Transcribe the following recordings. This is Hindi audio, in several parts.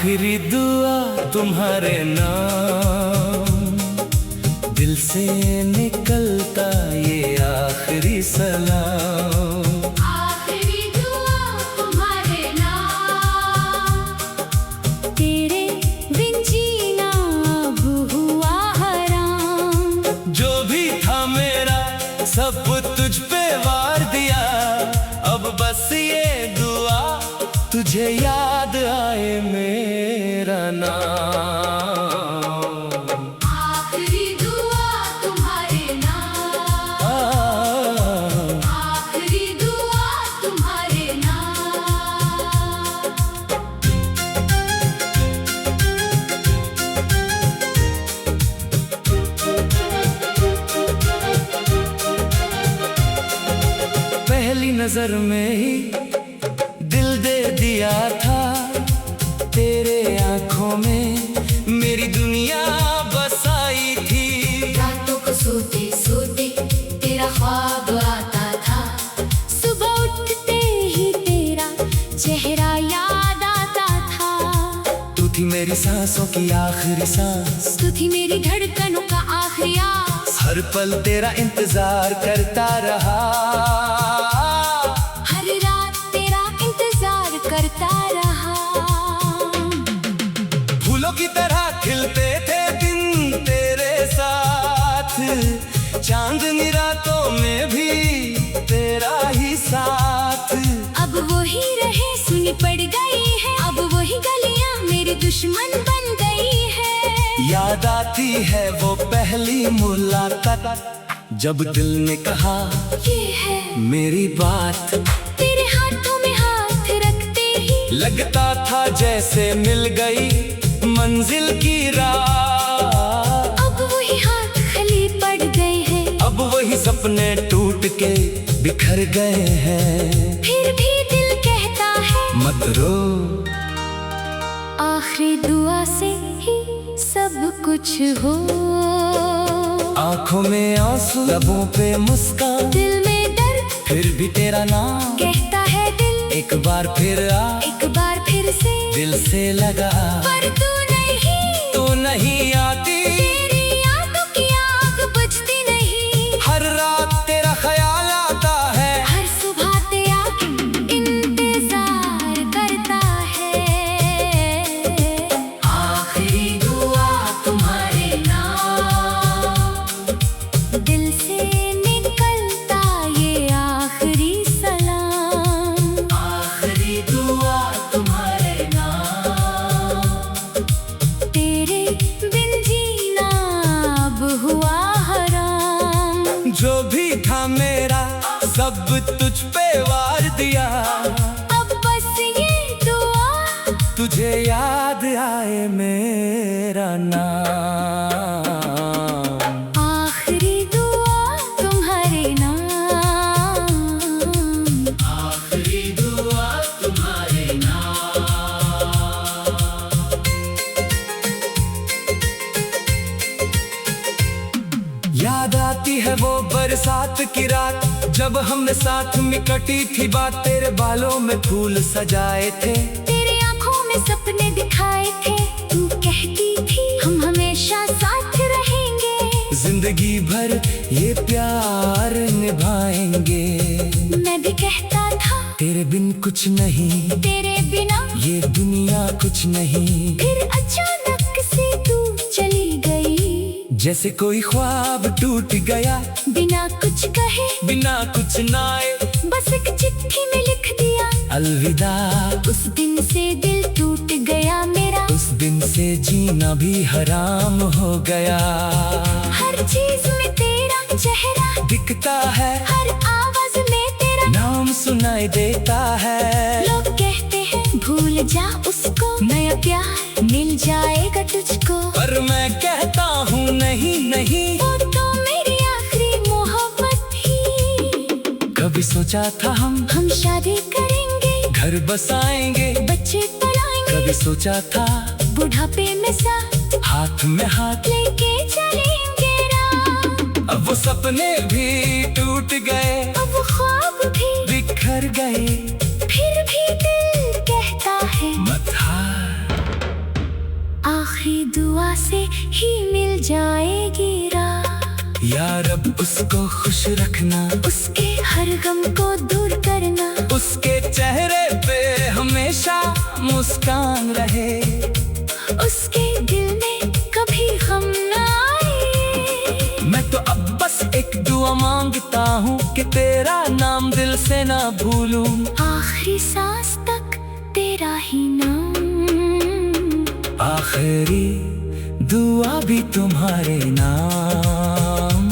आखिरी दुआ तुम्हारे नाम, दिल से निकलता ये आखिरी सलाम। आखिरी दुआ तुम्हारे नाम, तेरे बिन जीना अब हुआ हराम। जो भी था मेरा सब तुझ पे वार दिया, अब बस ये दुआ तुझे याद आए मेरा नाम। आखिरी दुआ तुम्हारे नाम, आखिरी दुआ तुम्हारे नाम। पहली नजर में ही दिल दे दिया था, तेरे आंखों में मेरी दुनिया बसाई थी। रातों को सोते सोते तेरा ख्वाब आता था, सुबह उठते ही तेरा चेहरा याद आता था। तू थी मेरी सांसों की आखिरी सांस, तू थी मेरी धड़कनों का आखिरी आस। हर पल तेरा इंतजार करता रहा, हर रात तेरा इंतजार करता रहा। फूलों की तरह खिलते थे दिन तेरे साथ, चांदनी रातों में भी तेरा ही साथ। अब वही रहे सुनी पड़ गई है, अब वही गलियां मेरी दुश्मन बन गई है। याद आती है वो पहली मुलाकात, जब दिल ने कहा ये है मेरी बात। तेरे हाथों में हाथ रखते ही लगता था जैसे मिल गई मंजिल की राह। अब वही हाथ खाली पड़ गए हैं, अब वही सपने टूट के बिखर गए हैं। फिर भी दिल कहता है मत रो, आखिरी दुआ से ही सब कुछ हो। आंखों में आंसू लबों पे मुस्कान, दिल में दर्द फिर भी तेरा नाम कहता है दिल। एक बार फिर आ, एक बार फिर से दिल से लगा। पर तू नहीं आती, तेरी यादों की आग बुझती नहीं। हर रात तेरा ख्याल आता है, हर सुबह तेरा इंतजार करता है। आखिरी दुआ तुम्हारे नाम, दिल से निकलता ये आखिरी सलाम। आखिरी दुआ तुम्हारे नाम, तेरे बिन जीना अब हुआ हराम। जो भी था मेरा सब तुझ पे वार दिया, अब बस ये दुआ तुझे याद आए मेरा नाम। आखिरी दुआ तुम्हारे नाम, आखिरी दुआ तुम्हारे नाम। याद आती है वो बरसात की रात, जब हमने साथ में कटी थी बात। तेरे बालों में फूल सजाए थे, तेरे आंखों में सपने दिखाए थे। तू कहती थी हम हमेशा साथ रहेंगे, जिंदगी भर ये प्यार निभाएंगे। मैं भी कहता था तेरे बिन कुछ नहीं, तेरे बिना ये दुनिया कुछ नहीं। फिर अचानक से तू चली गई, जैसे कोई ख्वाब टूट गया, बिना कुछ कहे बिना कुछ नाए, बस एक चिट्ठी में लिख दिया अलविदा। उस दिन से दिल टूट गया मेरा, उस दिन से जीना भी हराम हो गया। हर चीज में तेरा चेहरा दिखता है, हर आवाज में तेरा नाम सुनाई देता है। लोग कहते हैं भूल जा उसको, नया प्यार मिल जाएगा तुझको। पर मैं कहता हूँ नहीं नहीं, वो तो मेरी आखिरी मोहब्बत थी। कभी सोचा था हम शादी करेंगे, घर बसाएंगे, बच्चे पलाएंगे। कभी सोचा था बुढ़ापे में साथ हाथ में हाथ लेके चलेंगे राह। अब वो सपने भी टूट गए, अब वो ख्वाब भी बिखर गए। फिर भी दिल कहता है मत हार, से ही मिल जाएगी राह। या रब उसको खुश रखना, उसके हर गम को दूर करना, उसके चेहरे पे हमेशा मुस्कान रहे, उसके दिल में कभी गम ना आए। मैं तो अब बस एक दुआ मांगता हूँ कि तेरा नाम दिल से ना भूलूं, आखिरी सांस तक तेरा ही नाम। आखिरी दुआ भी तुम्हारे नाम।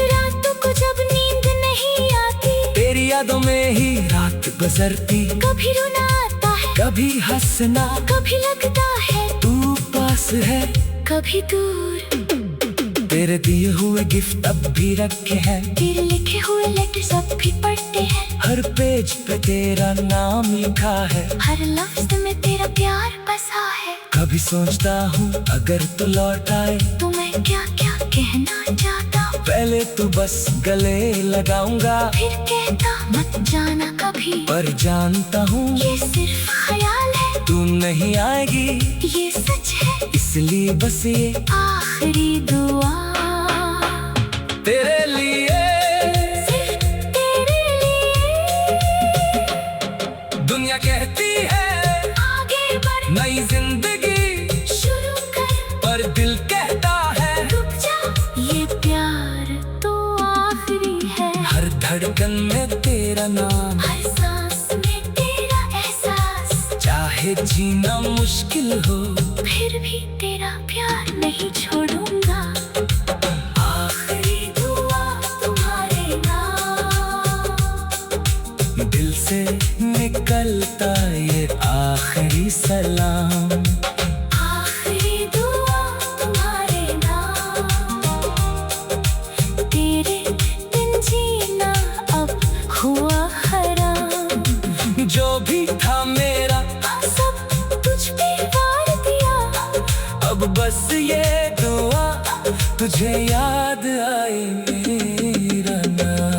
रातों को जब नींद नहीं आती, तेरी यादों में ही रात गुजरती, कभी रोना आता है, कभी हंसना, कभी लगता है तू पास है, कभी दूर। तेरे दिए हुए गिफ्ट अब भी रखे हैं, तेरे लिखे हुए लेटर्स अब भी पढ़ते हैं, हर पेज पे तेरा नाम लिखा है, हर लफ्ज में तेरा प्यार बसा है। कभी सोचता हूँ अगर तू लौट आए तो मैं क्या क्या कहना चाहता हूँ, पहले तू बस गले लगाऊंगा, फिर कहता मत जाना कभी, पर जानता हूँ ये सिर्फ ख्याल है, तू नहीं आएगी, ये सच है, इसलिए बस ये आखिरी दुआ तेरे लिए, सिर्फ तेरे लिए। दुनिया कहती है आगे बढ़, नई जिंदगी शुरू कर, पर दिल कहता है रुक जा, ये प्यार तो आखिरी है। हर धड़कन में तेरा नाम, हर सांस में तेरा एहसास, चाहे जीना मुश्किल हो, फिर भी तेरा प्यार नहीं छोड़ूंगा। आखिरी दुआ तुम्हारे नाम, दिल से निकलता ये आखिरी सलाम। आखिरी दुआ तुम्हारे नाम, तेरे बिन जीना अब हुआ हराम। जो भी था मेरा सब तुझ पे वार दिया, अब बस ये दुआ तुझे याद आए मेरा नाम।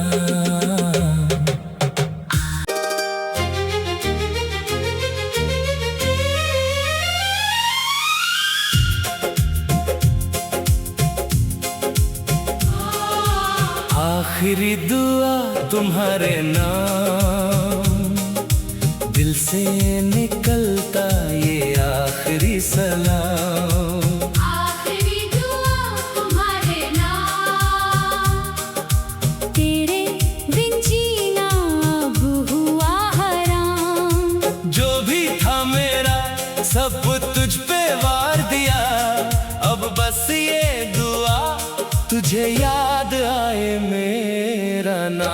आखिरी दुआ तुम्हारे नाम, दिल से निकलता ये आखिरी सलाम। आखिरी दुआ तुम्हारे नाम, तेरे बिन जीना अब हुआ हराम। जो भी था मेरा सब तुझ पे वार दिया, अब बस ये दुआ तुझे याद आए मेरा नाम।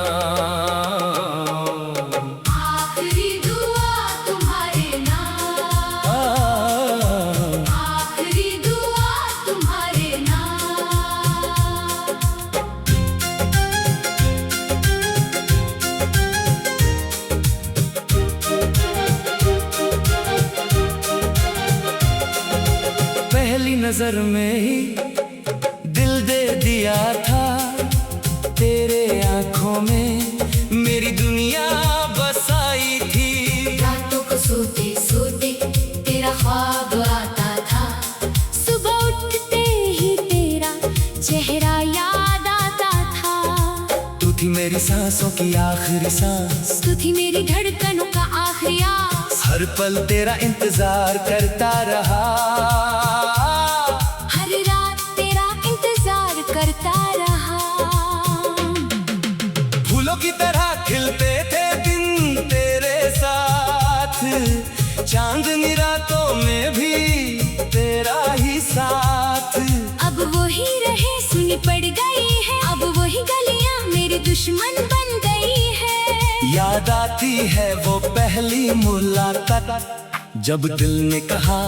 आखिरी दुआ तुम्हारे नाम, आखिरी दुआ तुम्हारे नाम। पहली नजर में ही दिल दे दिया था, तेरे आंखों में मेरी दुनिया बसाई थी। रातों को सोते सोते तेरा ख्वाब आता था, सुबह उठते ही तेरा चेहरा याद आता था। तू थी मेरी सांसों की आखिरी सांस, तू थी मेरी धड़कनों का आखिरी आस, हर पल तेरा इंतजार करता रहा, हर रात तेरा इंतजार करता रहा। फूलों की तरह खिलते थे दिन तेरे साथ, चांदनी रातों में भी तेरा ही साथ। अब वही रहे सुनी पड़ गई है, अब वही गलियां मेरी दुश्मन बन गई है। याद आती है वो पहली मुलाकात, जब दिल ने कहा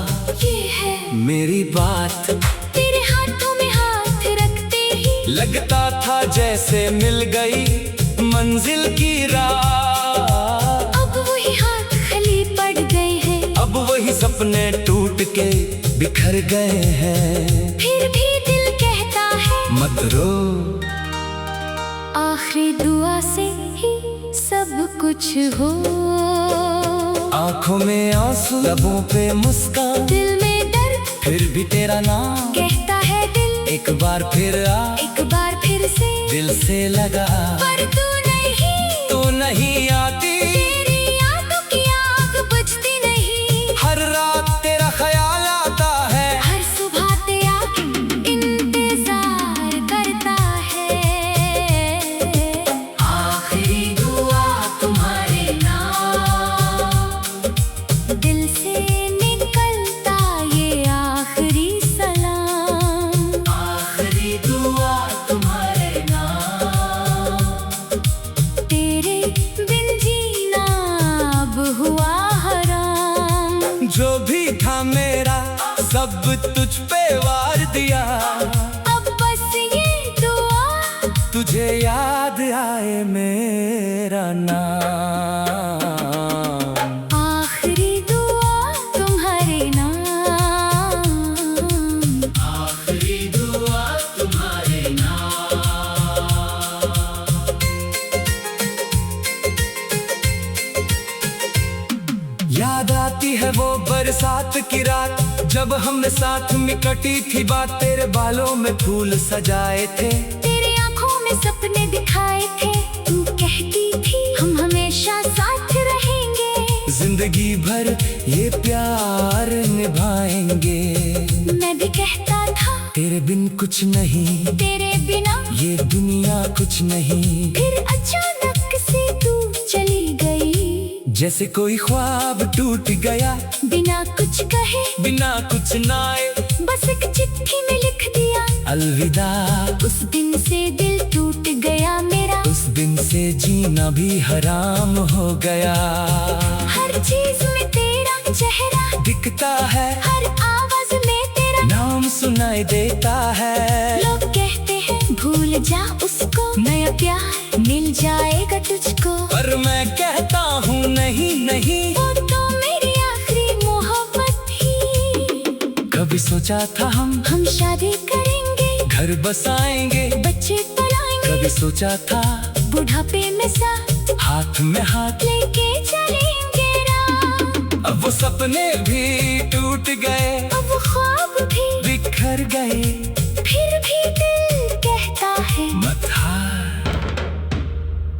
ये है मेरी बात। तेरे हाथों में हाथ रखते ही लगता था जैसे मिल गई मंजिल की राह। अब वही हाथ खाली पड़ गए हैं, अब वही सपने टूट के बिखर गए हैं। फिर भी दिल कहता है मत रो, आखिरी दुआ से ही सब कुछ हो। आंखों में आंसू, लबों पे मुस्कान, दिल में दर्द फिर भी तेरा नाम कहता है दिल, एक बार फिर आ, एक बार फिर से दिल से लगा। पर तू नहीं आती, तेरी यादों की आग बुझती नहीं। हर रात तेरा ख्याल आता है, हर सुबह तेरा इंतजार करता है। आखिरी दुआ तुम्हारे नाम, दिल से निकलता ये आखिरी सलाम। आखिरी दुआ तुम्हारे नाम। तेरे बिन जीना अब हुआ हराम। जो भी था मेरा सब तुझ पे वार दिया, अब बस ये दुआ तुझे याद आए मेरा नाम। आखिरी दुआ तुम्हारे नाम। आखिरी दुआ तुम्हारे नाम। याद आती है वो बरसात की रात, जब हमने साथ में कटी थी बात। तेरे बालों में फूल सजाए थे, तेरी आंखों में सपने दिखाए थे। तू कहती थी हम हमेशा साथ रहेंगे, जिंदगी भर ये प्यार निभाएंगे। मैं भी कहता था तेरे बिन कुछ नहीं, तेरे बिना ये दुनिया कुछ नहीं। फिर अचानक से तू चली गई, जैसे कोई ख्वाब टूट गया, बिना कुछ कहे बिना कुछ नाए, बस एक चिट्ठी में लिख दिया अलविदा। उस दिन से दिल टूट गया मेरा, उस दिन से जीना भी हराम हो गया। हर चीज में तेरा चेहरा दिखता है, हर आवाज में तेरा नाम सुनाई देता है। लोग कहते हैं भूल जा उसको, नया प्यार मिल जाएगा तुझको। पर मैं कहता हूँ नहीं नहीं, वो तो मेरी आखिरी मोहब्बत थी। कभी सोचा था हम शादी करेंगे, घर बसाएंगे, बच्चे पलाएंगे। कभी सोचा था बुढ़ापे में साथ हाथ में हाथ लेके चलेंगे राह। अब वो सपने भी टूट गए, अब वो ख्वाब भी बिखर गए। फिर भी दिल कहता है मत हार,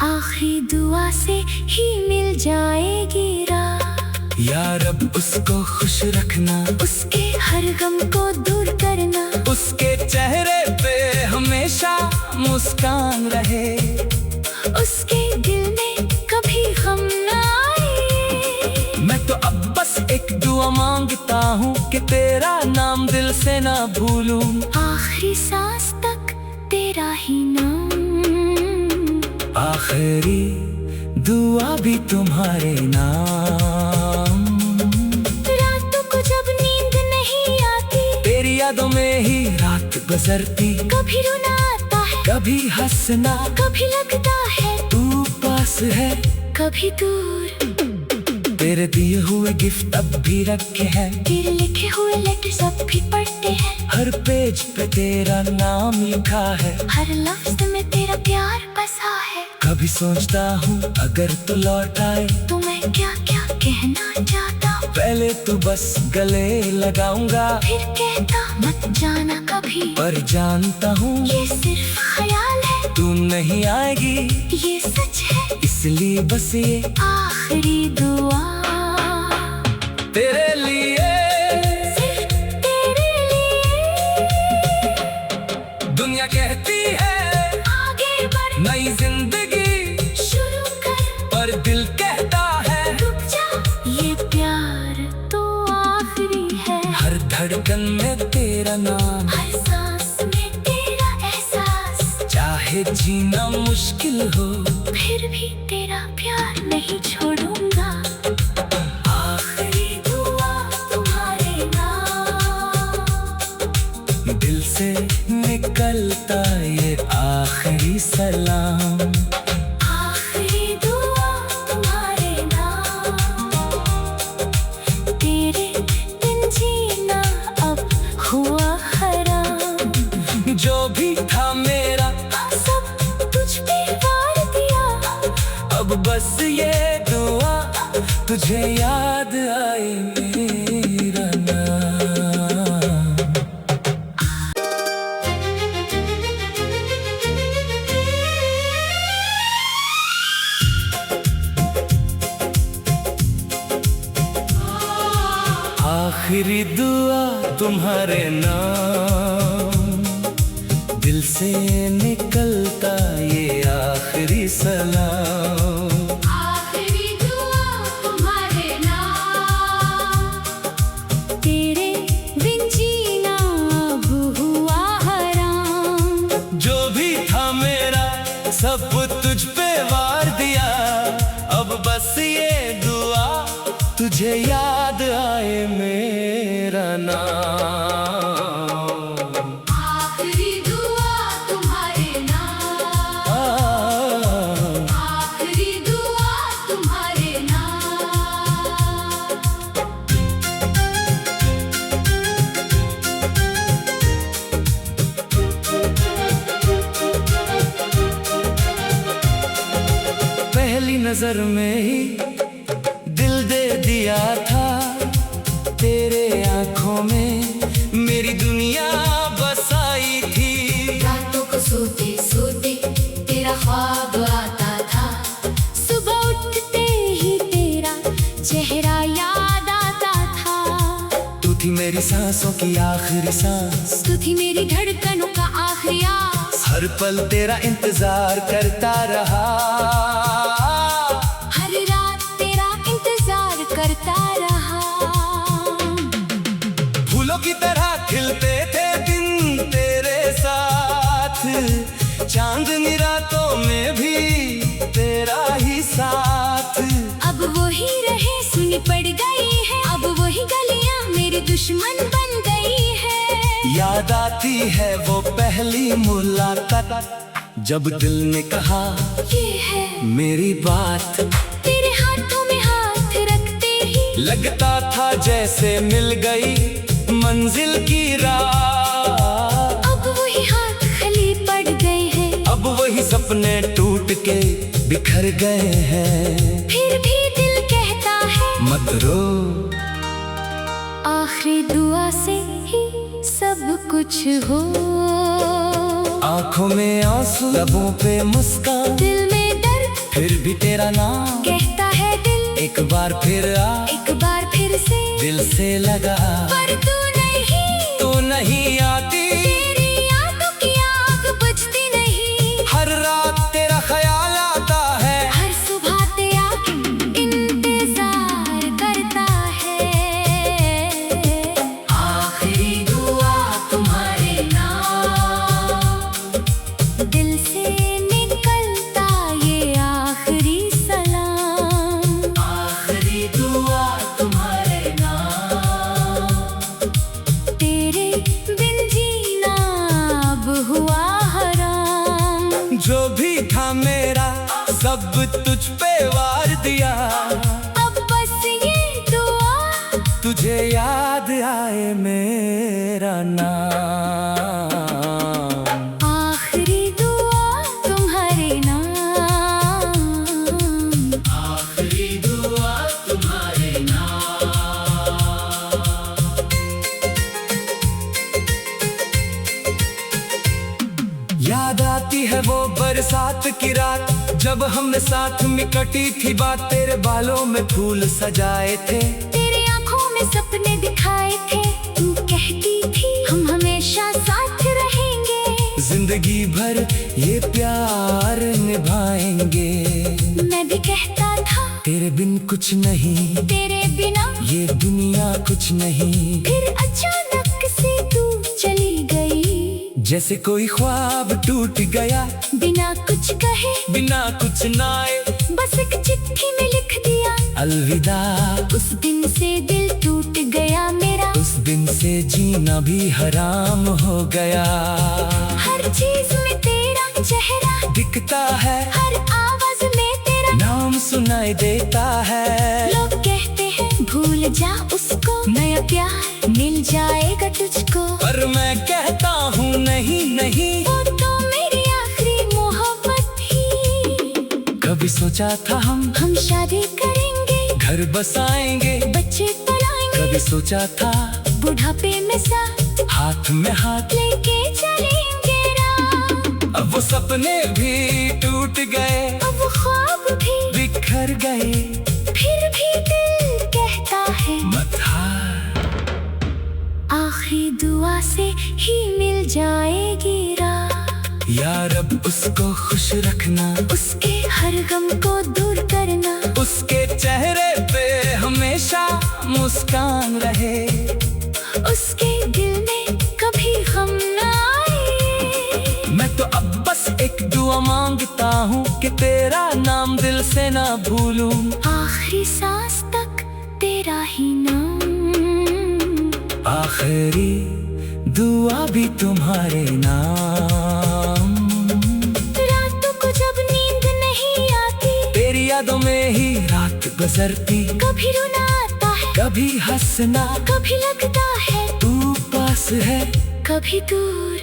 आखिरी दुआ से ही मिल जाएगी राह। यार अब उसको खुश रखना, उसके हर गम को दूर करना, उसके चेहरे पे हमेशा मुस्कान रहे। उसके दिल में कभी गम ना आए। मैं तो अब बस एक दुआ मांगता हूँ कि तेरा नाम दिल से ना भूलूं। आखिरी सांस तक तेरा ही नाम। आखिरी दुआ भी तुम्हारे नाम। रातों को जब नींद नहीं आती, तेरी यादों में ही रात गुजरती। कभी रोना आता है, कभी हंसना, कभी लगता है तू पास है, कभी दूर। तेरे दिए हुए गिफ्ट अब भी रखे हैं, तेरे लिखे हुए लेटर्स अब भी पढ़ते हैं। हर पेज पे तेरा नाम लिखा है, हर लफ्ज में तेरा प्यार बसा है। कभी सोचता हूँ अगर तू लौट आए तो मैं क्या क्या कहना चाहता हूँ। पहले तू बस गले लगाऊंगा, फिर कहता मत जाना कभी, पर जानता हूँ ये सिर्फ ख्याल है। तू नहीं आएगी, ये सच है, इसलिए बस ये आखिरी दुआ तेरे लिए, सिर्फ तेरे लिए। दुनिया कहती है आगे बढ़, नई जिंदगी शुरू कर, पर दिल कहता है रुक जा, ये प्यार तो आखिरी है। हर धड़कन में तेरा नाम, हर सांस में तेरा एहसास। चाहे जीना मुश्किल हो, फिर भी तेरा प्यार नहीं छोड़ूंगा। आखिरी दुआ तुम्हारे नाम, दिल से निकलता ये आखिरी सलाम। आखिरी दुआ तुम्हारे नाम। तेरे बिन जीना अब हुआ हराम। जो भी था मेरा सब तुझ पे वार दिया, अब बस ये दुआ तुझे याद आए मेरा नाम। आखिरी दुआ तुम्हारे नाम, दिल से निकलता ये आखिरी सलाम। आखिरी दुआ तुम्हारे नाम, तेरे बिन जीना अब हुआ हराम। जो भी था मेरा सब तुझ पे वार दिया, अब बस ये दुआ तुझे याद आए मेरा नाम। आखिरी दुआ तुम्हारे नाम, आखिरी दुआ तुम्हारे नाम। पहली नजर में ही दिल दे दिया था, तेरे आंखों में मेरी दुनिया बसाई थी। रातों को सोते सोते तेरा ख्वाब आता था, सुबह उठते ही तेरा चेहरा याद आता था। तू थी मेरी सांसों की आखिरी सांस, तू थी मेरी धड़कनों का आखिरी आस। हर पल तेरा इंतजार करता रहा, हर रात तेरा इंतजार करता रहा। फूलों की तरह खिलते थे दिन तेरे साथ, चांदनी रातों में भी तेरा ही साथ। अब वही रहे सुनी पड़ गई है, अब वही गलियां मेरी दुश्मन बन गई है। याद आती है वो पहली मुलाकात, जब दिल ने कहा ये है मेरी बात। तेरे हाथों में हाथ रखते ही लगता था जैसे मिल गई मंजिल की राह। अब वही हाथ खाली पड़ गए हैं, अब वही सपने टूट के बिखर गए हैं। फिर भी दिल कहता है मत रो, आखिरी दुआ से ही सब कुछ हो। आंखों में आंसू लबों पे मुस्कान, दिल में दर्द फिर भी तेरा नाम कहता है दिल। एक बार फिर आ, एक बार फिर से दिल से लगा। पर तू नहीं आती, तेरी यादों की आग बुझती नहीं। हर रात तेरा ख्याल आता है, हर सुबह तेरा इंतजार करता है। आखिरी दुआ तुम्हारे नाम, दिल से निकलता ये आखिरी सलाम। आखिरी दुआ तुम्हारे नाम, तेरे बिन जीना अब हुआ हराम। जो भी था मेरा सब तुझ पे वार दिया, अब बस ये दुआ तुझे याद आए मेरा नाम। आखिरी दुआ तुम्हारे नाम, आखिरी दुआ तुम्हारे नाम। याद आती है वो बरसात की रात, जब हमने साथ में कटी थी बात। तेरे बालों में फूल सजाए थे, तेरे आंखों में सपने दिखाए थे। तू कहती थी हम हमेशा साथ रहेंगे, जिंदगी भर ये प्यार निभाएंगे। मैं भी कहता था तेरे बिन कुछ नहीं, तेरे बिना ये दुनिया कुछ नहीं। फिर अचानक से तू चली गई, जैसे कोई ख्वाब टूट गया, बिना कुछ कहे बिना कुछ नाए, बस एक चिट्ठी में लिख दिया अलविदा। उस दिन से दिल टूट गया मेरा, उस दिन से जीना भी हराम हो गया। हर चीज में तेरा चेहरा दिखता है, हर आवाज में तेरा नाम सुनाई देता है। लोग कहते हैं भूल जा उसको, नया प्यार मिल जाएगा तुझको। पर मैं कहता हूँ नहीं नहीं, वो तो मेरी आखिरी मोहब्बत थी। कभी सोचा था हम शादी करेंगे, घर बसाएंगे, बच्चे पलाएंगे। कभी सोचा था बुढ़ापे में साथ हाथ में हाथ लेके चलेंगे राह। अब वो सपने भी टूट गए, अब वो ख्वाब भी बिखर गए। फिर भी दिल कहता है मत हार, दुआ से ही मिल जाएगी राह। या रब उसको खुश रखना, उसके हर गम को दूर करना, उसके चेहरे पे हमेशा मुस्कान रहे, उसके दिल में कभी गम ना आए। मैं तो अब बस एक दुआ मांगता हूँ कि तेरा नाम दिल से ना भूलूं, आखिरी सांस तक तेरा ही नाम। आखिरी दुआ भी तुम्हारे नाम। रातों को जब नींद नहीं आती, तेरी यादों में ही रात गुजरती, कभी रोना आता है, कभी हंसना, कभी लगता है तू पास है, कभी दूर।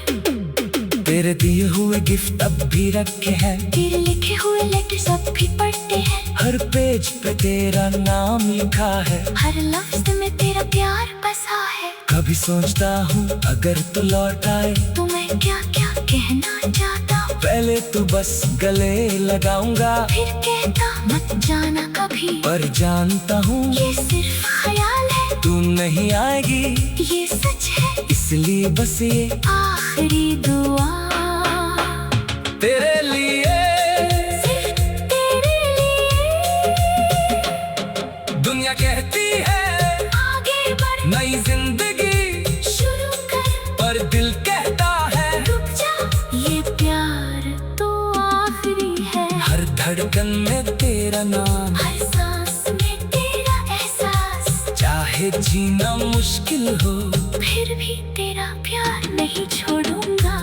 तेरे दिए हुए गिफ्ट अब भी रखे हैं, तेरे लिखे हुए लेटर्स अब भी पढ़ते हैं, हर पेज पे तेरा नाम लिखा है, हर लफ्ज में तेरा प्यार बसा है। कभी सोचता हूँ अगर तू लौट आए तो मैं क्या क्या कहना चाहता हूँ, पहले तू बस गले लगाऊंगा, फिर कहता मत जाना कभी, पर जानता हूँ ये सिर्फ ख्याल है, तू नहीं आएगी, ये सच है, इसलिए बस ये आखिरी दुआ तेरे लिए, सिर्फ तेरे लिए। दुनिया कहती है आगे बढ़, नई जिंदगी शुरू कर, पर दिल कहता है रुक जा, ये प्यार तो आखिरी है। हर धड़कन में तेरा नाम, हर सांस में तेरा एहसास, चाहे जीना मुश्किल हो, फिर भी तेरा प्यार नहीं छोड़ूंगा।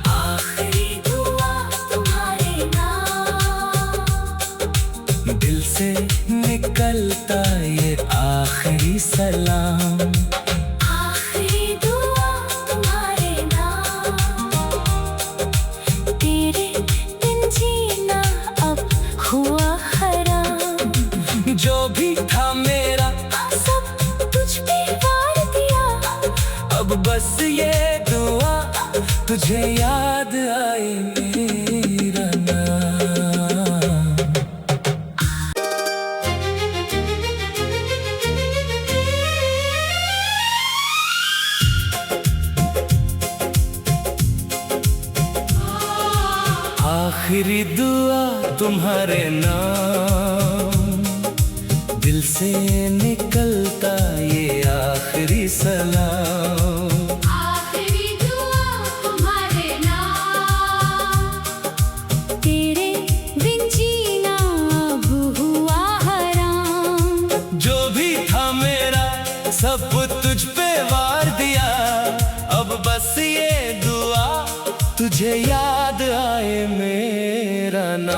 आखिरी दुआ तुम्हारे नाम, दिल से निकलता ये आखिरी सलाम। आखिरी दुआ तुम्हारे नाम, तेरे बिन जीना अब हुआ हराम। जो भी था मेरा सब तुझ पे वार दिया, अब बस ये दुआ तुझे याद आए मेरा नाम। आखिरी दुआ तुम्हारे नाम, दिल से निकलता ये आखिरी सलाम। आखिरी दुआ तुम्हारे नाम, तेरे बिन जीना अब हुआ हराम। जो भी था मेरा सब तुझ पे वार दिया, अब बस ये दुआ तुझे याद आए मेरा नाम।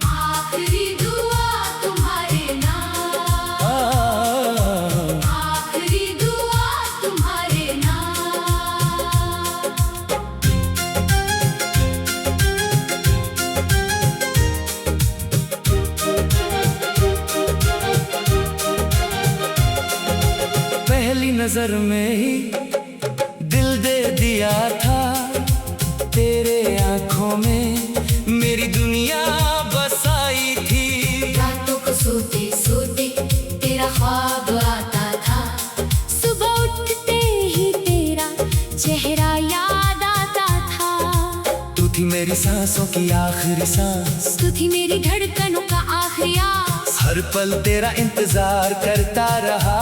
आखिरी दुआ तुम्हारे नाम, आखिरी दुआ तुम्हारे नाम। पहली नजर में ही दिल दे दिया था, तेरे आंखों में मेरी दुनिया बसाई थी। रातों को सोते सोते तेरा ख्वाब आता था, सुबह उठते ही तेरा चेहरा याद आता था। तू थी मेरी सांसों की आखिरी सांस, तू थी मेरी धड़कनों का आखिरी आस, हर पल तेरा इंतजार करता रहा,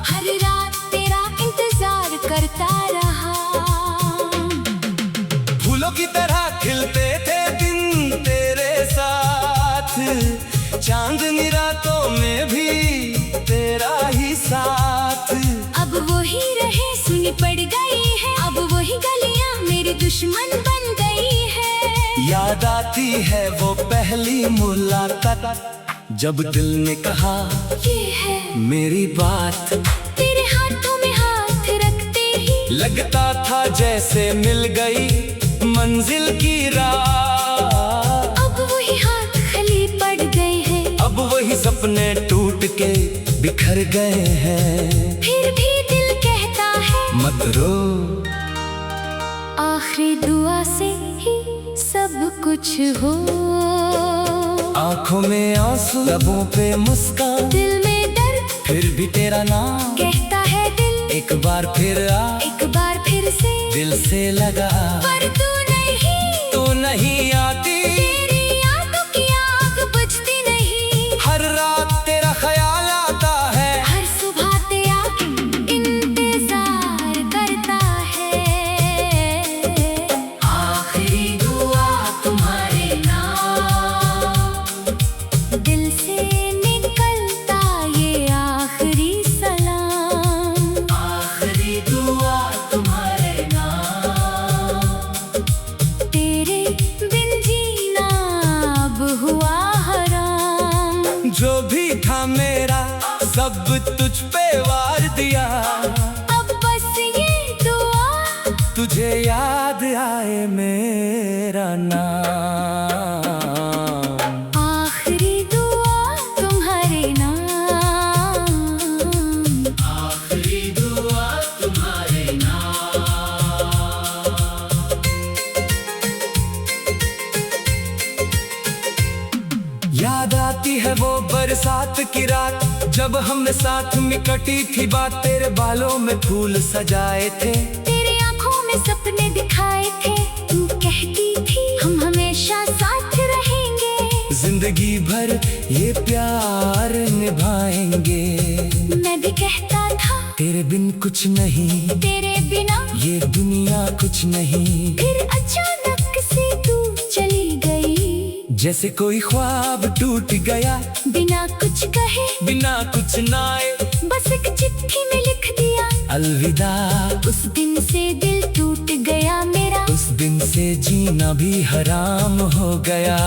हर रात तेरा इंतजार करता रहा। फूलों की तरह खिलते थे दिन तेरे साथ, चांदनी रातों में भी तेरा ही साथ। अब वही रहे सुनी पड़ गई है, अब वही गलियां मेरी दुश्मन बन गई है। याद आती है वो पहली मुलाकात, जब दिल ने कहा ये है मेरी बात। तेरे हाथों में हाथ रखते ही लगता था जैसे मिल गई मंजिल की राह। अब वही हाथ खाली पड़ गए हैं, अब वही सपने टूट के बिखर गए हैं। फिर भी दिल कहता है मत रो, आखिरी दुआ से ही सब कुछ हो। आंखों में आंसू, लबों पे मुस्कान, दिल में दर्द फिर भी तेरा नाम कहता है दिल, एक बार फिर आ, एक बार फिर से दिल से लगा। पर तू नहीं आती, तेरी यादों की आग बुझती नहीं। हर रात तेरा ख्याल आता है, हर सुबह तेरा इंतजार करता है। आखिरी दुआ तुम्हारे नाम, दिल से निकलता ये आखिरी सलाम। आखिरी दुआ तुम्हारे नाम, तेरे बिन जीना अब हुआ हराम। जो भी था मेरा सब तुझ पे वार दिया। अब बस ये दुआ, तुझे याद आए मेरा नाम। आखिरी दुआ तुम्हारे नाम, आखिरी दुआ तुम्हारे नाम। याद आती है वो बरसात की रात, जब हमने साथ में कटी थी बात। तेरे बालों में फूल सजाए थे, तेरी आंखों में सपने दिखाए थे। तू कहती थी हम हमेशा साथ रहेंगे, जिंदगी भर ये प्यार निभाएंगे। मैं भी कहता था तेरे बिन कुछ नहीं, तेरे बिना ये दुनिया कुछ नहीं। फिर अचानक से तू चली गई, जैसे कोई ख्वाब टूट गया, बिना कुछ कहे बिना कुछ नाए। बस एक चिट्ठी में लिख दिया अलविदा। उस दिन से दिल टूट गया मेरा, उस दिन से जीना भी हराम हो गया।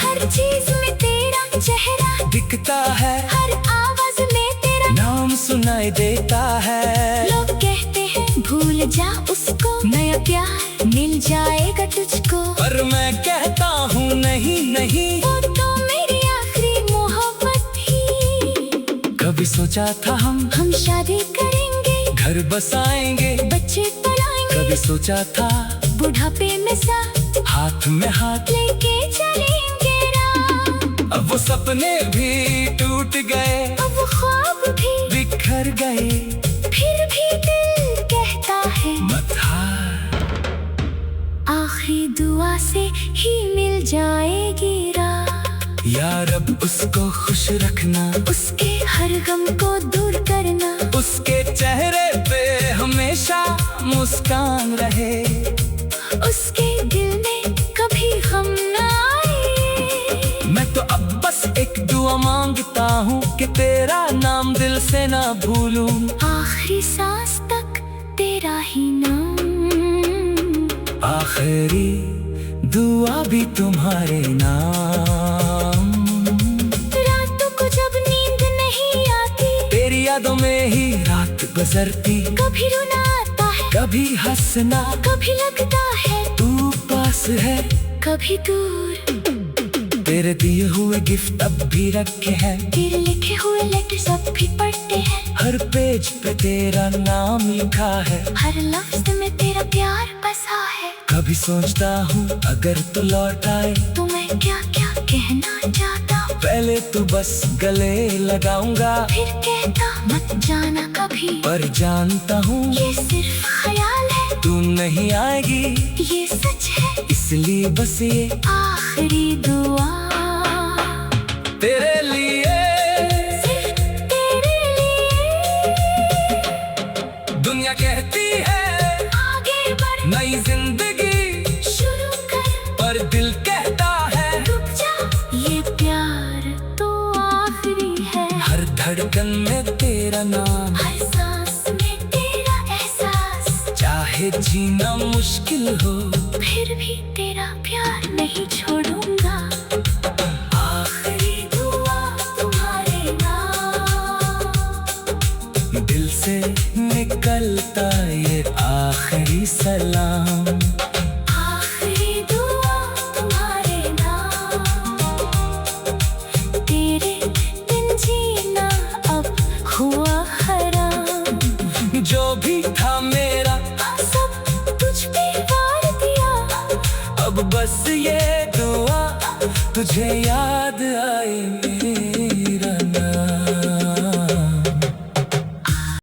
हर चीज में तेरा चेहरा दिखता है, हर आवाज में तेरा नाम सुनाई देता है। लोग कहते हैं भूल जा उसको, नया प्यार मिल जाएगा तुझको। पर मैं कहता हूँ नहीं नहीं, वो तो मेरी आखिरी मोहब्बत थी। कभी सोचा था हम शादी करेंगे, घर बसाएंगे, बच्चे पलाएंगे। कभी सोचा था बुढ़ापे में साथ हाथ में हाथ लेके चलेंगे राह। अब वो सपने भी टूट गए, अब वो ख्वाब भी बिखर गए। फिर भी दिल कहता है मत हार, आखिरी दुआ से ही मिल जाएगी राह। यार अब उसको खुश रखना, उसके हर गम को दूर करना। उसके चेहरे पे हमेशा मुस्कान रहे, उसके दिल में कभी गम ना आए। मैं तो अब बस एक दुआ मांगता हूँ कि तेरा नाम दिल से ना भूलूं। आखिरी सांस तक तेरा ही नाम, आखिरी दुआ भी तुम्हारे नाम। रातों को जब नींद नहीं आती, तेरी यादों में ही रात गुजरती। कभी रोना आता है, कभी हंसना, कभी लगता है तू पास है, कभी दूर। तेरे दिए हुए गिफ्ट अब भी रखे हैं, तेरे लिखे हुए लेटर्स अब भी पढ़ते हैं। हर पेज पे तेरा नाम लिखा है, हर लफ्ज में तेरा प्यार बसा है। कभी सोचता हूँ अगर तू लौट आए, तो मैं क्या क्या कहना चाहता हूँ। पहले तू बस गले लगाऊंगा, फिर कहता मत जाना कभी, पर जानता हूँ ये सिर्फ ख्याल है। तू नहीं आएगी, ये सच है, इसलिए बस ये आखिरी दुआ तेरे लिए, सिर्फ तेरे लिए। दुनिया कहती है आगे बढ़, नई जिंदगी शुरू कर, पर दिल कहता है रुक जा, ये प्यार तो आखिरी है। हर धड़कन में तेरा नाम, हर सांस में तेरा एहसास। चाहे जीना मुश्किल हो, फिर भी तेरा प्यार नहीं छोड़ूंगा। आखिरी दुआ तुम्हारे नाम, दिल से निकलता ये आखिरी सलाम। आखिरी दुआ तुम्हारे नाम, तेरे बिन जीना अब हुआ हराम। जो भी था मेरा सब तुझ पे वार दिया, अब बस ये दुआ तुझे याद आए।